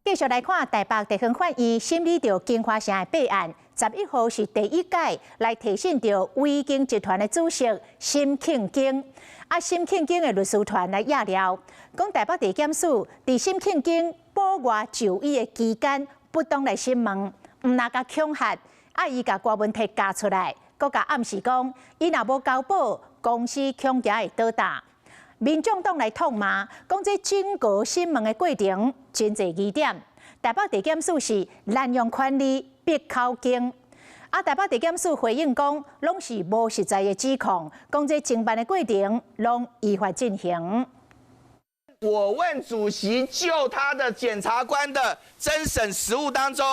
继续来看台北地方法院审理着金华城的弊案。11号是第一届来提审着威经集团的主席沈庆京。沈庆京的律师团来压料，讲台北地检署伫沈庆京保外就医的期间，不当来审问，唔那甲恐吓，伊甲瓜问题加出来，佮甲暗示讲，伊若无交保，公司恐惊会倒大。民众党来痛骂，讲这整个审问的过程真侪疑点。台北地检署是滥用权力、逼口径。台北地检署回应讲，拢是无实在的指控，讲这侦办的过程拢依法进行。我问主席，就他的检察官的侦审实务当中，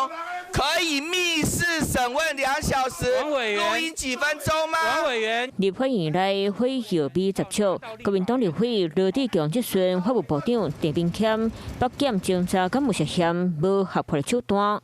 可以密室审问2小时，录音几分钟吗？王委员，立法院内会议比接触，国民党立委罗致强质询法务部长陈炳谦，北检侦查敢有涉嫌无合法的手段。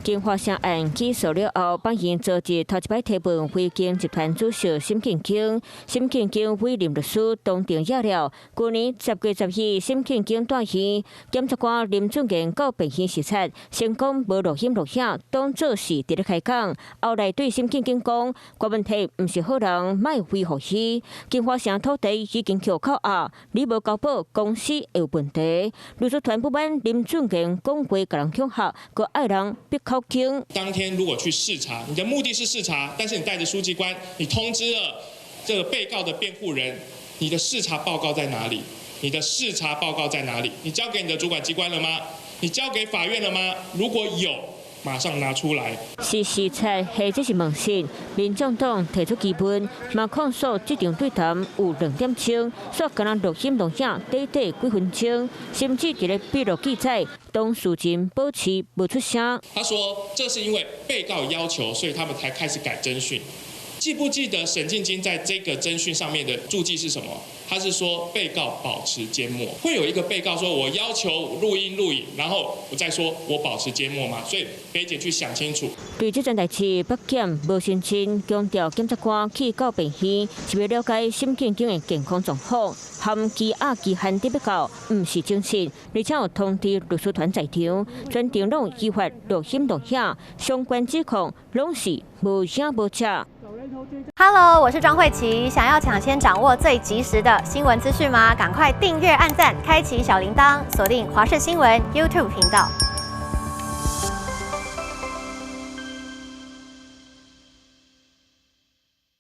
金华城案起诉了后，帮因召集头一摆提问威经集团主席沈庆京。沈庆京委任律师当庭压了。去年10月12日，沈庆京带去检察官林俊彦到病院视察，先讲无录音录影，当作是伫咧开讲。后来对沈庆京讲，国问题毋是好人，莫维护伊。金华城土地已经扣扣押，你无交保，公司会有问题。律师团不满林俊彦讲话甲人恐吓，佮爱人逼口。当天如果去视察，你的目的是视察，但是你带着书记官，你通知了这个被告的辩护人，你的视察报告在哪里？你的视察报告在哪里？你交给你的主管机关了吗？你交给法院了吗？如果有，马上拿出来。是视察，或者是问讯，民众党提出基本，嘛控诉这场对谈有2点钟，说敢若录音录影短几分钟，甚至伫咧闭路记载，当事人保持无出声。他说，这是因为被告要求，所以他们才开始改侦讯。记不记得沈庆京在这个侦讯上面的注记是什么？他是说被告保持缄默。会有一个被告说我要求录音录影，然后我再说我保持缄默吗？所以北检去想清楚。对这件代志，北检无澄清，强调检察官去到病院是为了解沈庆京的健康状况，含羁押期限的被告唔是正式，而且有通知律师团在场，全程拢依法录音录影，相关指控拢是无影无假。Hello， 我是庄慧琪。想要抢先掌握最及时的新闻资讯吗？赶快订阅、按赞、开启小铃铛，锁定华视新闻 YouTube 频道。